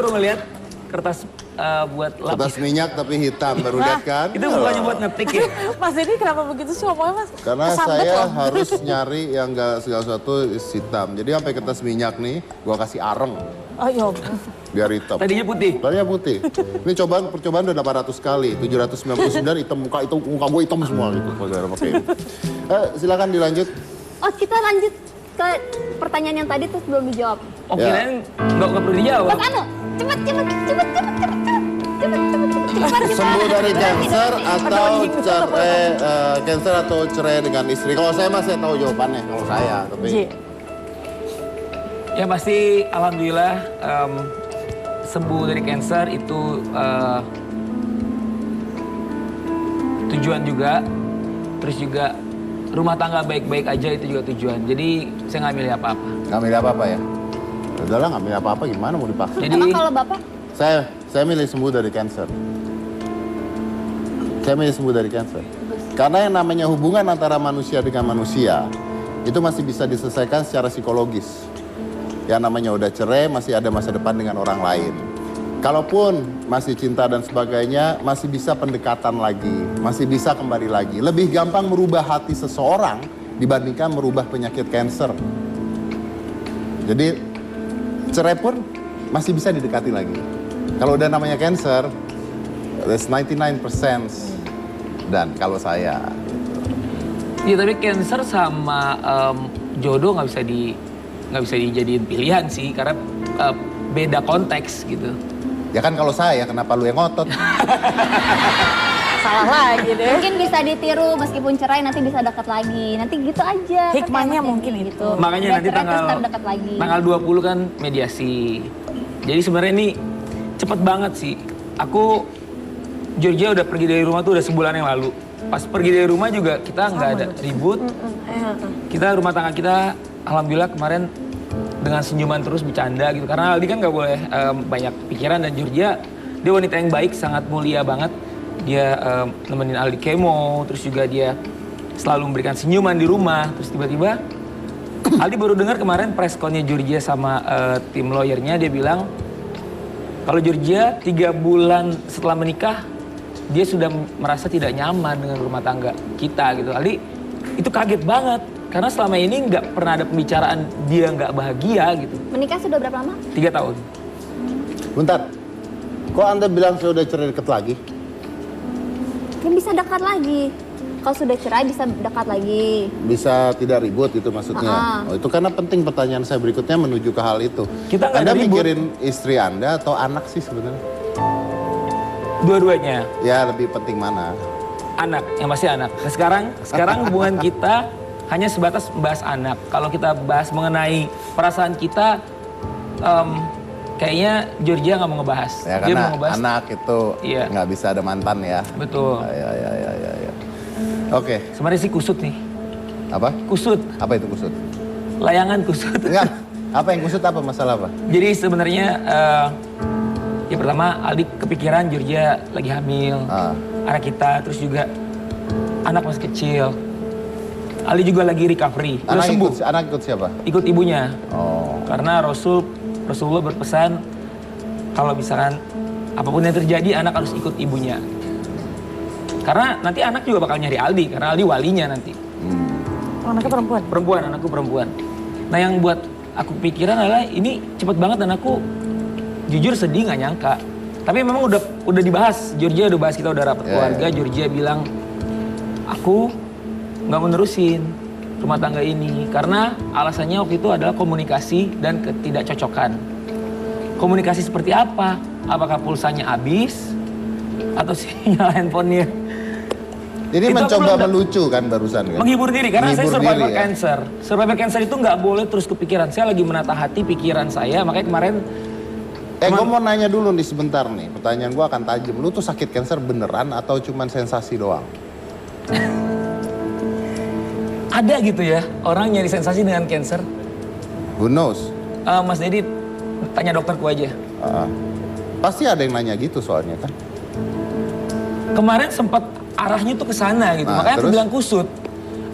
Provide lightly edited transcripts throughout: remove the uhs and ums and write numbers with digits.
belum ngeliat kertas buat lapis. Kertas minyak tapi hitam, baru lihat kan? Itu bukannya buat ngetik ya? Mas Deddy kenapa begitu sih ngomongnya Mas? Karena Kesambet saya loh. harus nyari yang gak segala sesuatu hitam. Jadi sampai kertas minyak nih, gua kasih areng Oh iya. biar hitam. Tadinya putih. Tadinya putih. Ini percobaan udah 800 kali, 799 hitam muka gue hitam semua gitu. Saudara pakai ini. Silakan dilanjut. Oh, kita lanjut ke pertanyaan yang tadi terus belum dijawab. Oh Ya. kirain nggak perlu dijawab. Mas Anu, cepet. Sembuh dari kanker atau kanker atau cerai dengan istri. Kalau saya masih tahu jawabannya kalau saya, tapi Ji. Ya pasti alhamdulillah sembuh dari cancer itu tujuan juga. Terus juga rumah tangga baik-baik aja itu juga tujuan. Jadi saya nggak milih apa-apa. nggak milih apa-apa ya. Udahlah nggak milih apa-apa, gimana mau dipaksa? Jadi Emang kalau Bapak? Saya milih sembuh dari kanker. Saya milih sembuh dari kanker. Karena yang namanya hubungan antara manusia dengan manusia itu masih bisa diselesaikan secara psikologis. Yang namanya udah cerai masih ada masa depan dengan orang lain. Kalaupun masih cinta dan sebagainya, masih bisa pendekatan lagi, masih bisa kembali lagi. Lebih gampang merubah hati seseorang dibandingkan merubah penyakit kanker. Jadi cerai pun masih bisa didekati lagi. Kalau udah namanya cancer, there's 99% dan kalau saya. ya tapi cancer sama jodoh nggak bisa dijadiin pilihan sih karena beda konteks gitu. Ya kan kalau saya, kenapa lu yang ngotot? Salah lagi deh. Mungkin bisa ditiru meskipun cerai nanti bisa dekat lagi. Nanti gitu aja. Hikmahnya Kan mungkin kayak itu. Makanya Udah nanti cerai terus ntar dekat lagi. tanggal 20 kan mediasi. Jadi sebenarnya ini cepet banget sih. Aku Georgia udah pergi dari rumah tuh udah sebulan yang lalu. Pas pergi dari rumah juga kita nggak ada ribut. Kita rumah tangga kita alhamdulillah kemarin dengan senyuman terus bercanda gitu. Karena Aldi kan nggak boleh banyak pikiran dan Georgia dia wanita yang baik, sangat mulia banget. Dia nemenin Aldi kemo, terus juga dia selalu memberikan senyuman di rumah. Terus tiba-tiba Aldi baru dengar kemarin press con-nya Georgia sama tim lawyernya, dia bilang kalau Georgia 3 bulan setelah menikah dia sudah merasa tidak nyaman dengan rumah tangga kita gitu. Aldi itu kaget banget karena selama ini nggak pernah ada pembicaraan dia nggak bahagia gitu. Menikah sudah berapa lama? 3 tahun. Bentar, kok Anda bilang saya udah cerai deket lagi? Kan bisa dekat lagi. Kalau sudah cerai bisa dekat lagi. Bisa tidak ribut itu maksudnya? Oh, itu karena penting pertanyaan saya berikutnya menuju ke hal itu. Kita nggak Anda ada ribut. mikirin istri Anda atau anak sih sebenarnya? Dua-duanya. Ya lebih penting mana? Anak, yang pasti anak. Nah, sekarang hubungan kita hanya sebatas membahas anak. Kalau kita bahas mengenai perasaan kita, kayaknya Georgia nggak mau ngebahas. Ya Dia karena mau ngebahas. anak itu Iya. nggak bisa ada mantan ya. Betul. Ya. Oke, Sebenarnya sih kusut nih. apa? Kusut, Apa itu kusut? layangan kusut. Enggak, apa yang kusut apa masalah apa? Jadi sebenarnya ya pertama Aldi kepikiran Georgia lagi hamil, anak kita, terus juga anak masih kecil. Aldi juga lagi recovery, udah sembuh. Anak ikut siapa? Ikut ibunya. Oh, Karena Rasulullah berpesan kalau misalkan apapun yang terjadi anak harus ikut ibunya. Karena nanti anak juga bakal nyari Aldi, karena Aldi walinya nanti. Anaknya perempuan? Perempuan, anakku perempuan. Nah yang buat aku pikiran adalah ini cepet banget dan aku jujur sedih nggak nyangka. Tapi memang udah dibahas, Georgia udah bahas, kita udah rapat keluarga. Georgia bilang, aku nggak menerusin rumah tangga ini. Karena alasannya waktu itu adalah komunikasi dan ketidakcocokan. Komunikasi seperti apa? Apakah pulsanya habis? Atau sinyal handphonenya? ini Itu aku mencoba belum melucu kan barusan kan? Menghibur diri, karena saya Menghibur survivor diri, ya? cancer. Survivor cancer itu nggak boleh terus kepikiran. Saya lagi menata hati pikiran saya, makanya kemarin Gue mau nanya dulu nih sebentar nih, pertanyaan gue akan tajam. Lu tuh sakit kanker beneran atau cuman sensasi doang? ada gitu ya, orang nyari sensasi dengan cancer. Who knows? Mas Deddy, tanya dokterku aja. Pasti ada yang nanya gitu soalnya kan? Kemarin sempat arahnya tuh ke sana gitu, Nah, makanya aku terus? bilang kusut.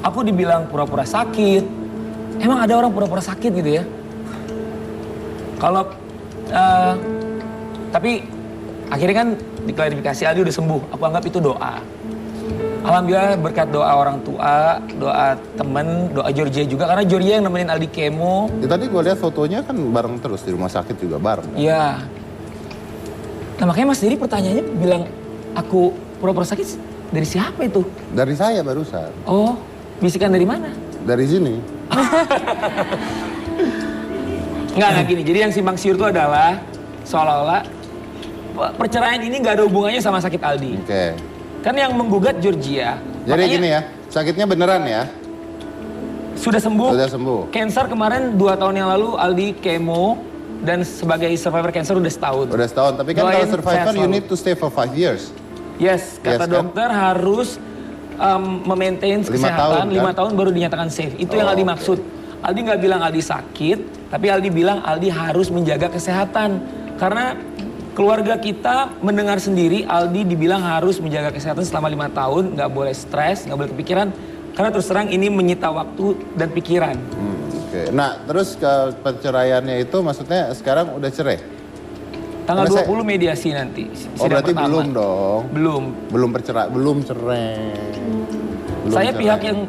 Aku dibilang pura-pura sakit. Emang ada orang pura-pura sakit gitu ya? Kalau Tapi akhirnya kan diklarifikasi Aldi udah sembuh. Aku anggap itu doa. Alhamdulillah berkat doa orang tua, doa temen, doa Georgia juga. Karena Georgia yang nemenin Aldi kemo. Ya, tadi gue lihat fotonya kan bareng terus di rumah sakit juga bareng. Kan? Iya. Nah makanya Mas Diri pertanyaannya bilang aku pura-pura sakit dari siapa itu? Dari saya barusan. Oh, bisikan dari mana? Dari sini. Enggak gini. Jadi yang simpang siur itu adalah seolah-olah perceraian ini nggak ada hubungannya sama sakit Aldi. Oke. Kan yang menggugat Georgia. Jadi makanya gini ya, sakitnya beneran ya? sudah sembuh. Sudah sembuh. Cancer kemarin 2 tahun yang lalu Aldi kemo dan sebagai survivor cancer udah setahun. Udah setahun, tapi kan Doain kalau survivor sehat you selalu. need to stay for 5 years. Yes, kata Yes, kan? dokter harus memaintain 5 kesehatan tahun, 5 kan? tahun baru dinyatakan safe. Itu yang Aldi oke. maksud. Aldi nggak bilang Aldi sakit, tapi Aldi bilang Aldi harus menjaga kesehatan. Karena keluarga kita mendengar sendiri Aldi dibilang harus menjaga kesehatan selama 5 tahun, nggak boleh stres, nggak boleh kepikiran. Karena terus terang ini menyita waktu dan pikiran. Oke. Nah, terus ke perceraiannya itu maksudnya sekarang udah cerai? Tanggal Karena 20 mediasi nanti. Oh, sidang berarti pertama. belum dong. Belum. Belum percerai, belum cerai. Belum Saya cerai. pihak yang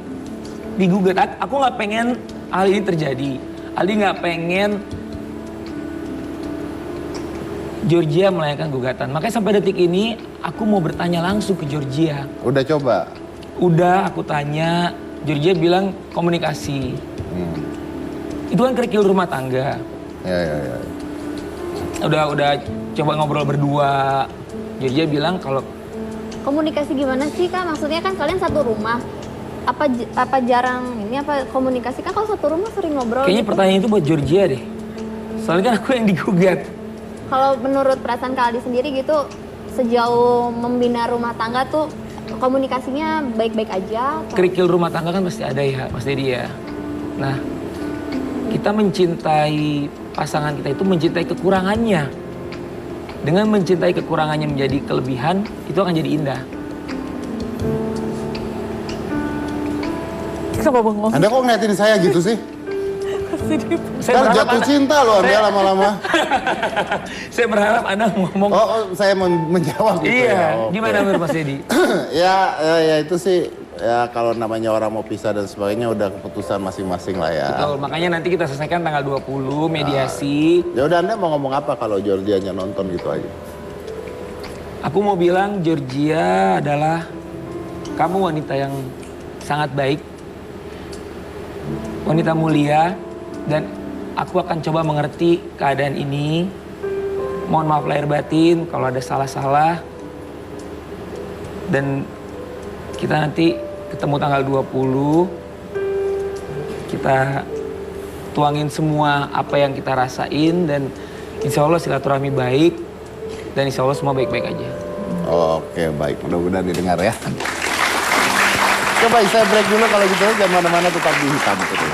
digugat. Aku nggak pengen hal ini terjadi. Aldi nggak pengen Georgia melayangkan gugatan. Makanya sampai detik ini aku mau bertanya langsung ke Georgia. Udah coba? Udah aku tanya, Georgia bilang komunikasi. Itu kan kerikil rumah tangga. Ya. Udah coba ngobrol berdua. Georgia bilang kalau Komunikasi gimana sih Kak? Maksudnya kan kalian satu rumah. Apa jarang ini apa komunikasi kan kalau satu rumah sering ngobrol kayaknya gitu. pertanyaan itu buat Georgia deh. Soalnya kan aku yang digugat. Kalau menurut perasaan Kak Aldi sendiri gitu sejauh membina rumah tangga tuh komunikasinya baik-baik aja atau? Kerikil rumah tangga kan pasti ada ya, pasti dia. Nah, kita mencintai pasangan kita itu mencintai kekurangannya. Dengan mencintai kekurangannya menjadi kelebihan, itu akan jadi indah. Kenapa bengong? Anda kok ngeliatin saya gitu sih? Ntar jatuh cinta loh Anda lama-lama. Saya berharap Anda ngomong. Oh, saya menjawab gitu Iya, ya. Oke. gimana menurut Mas Dedi? ya itu sih ya kalau namanya orang mau pisah dan sebagainya udah keputusan masing-masing lah ya. Betul, makanya nanti kita selesaikan tanggal 20 mediasi. Ya udah Anda mau ngomong apa kalau Georgianya nonton gitu aja? Aku mau bilang Georgia adalah kamu wanita yang sangat baik. Wanita mulia dan aku akan coba mengerti keadaan ini. Mohon maaf lahir batin kalau ada salah-salah. Dan kita nanti ketemu tanggal 20. Kita tuangin semua apa yang kita rasain dan insya Allah silaturahmi baik. Dan insya Allah semua baik-baik aja. Oke, baik. Mudah-mudahan didengar ya. Coba saya break dulu kalau gitu. Jangan mana-mana tetap di Hitam Putih.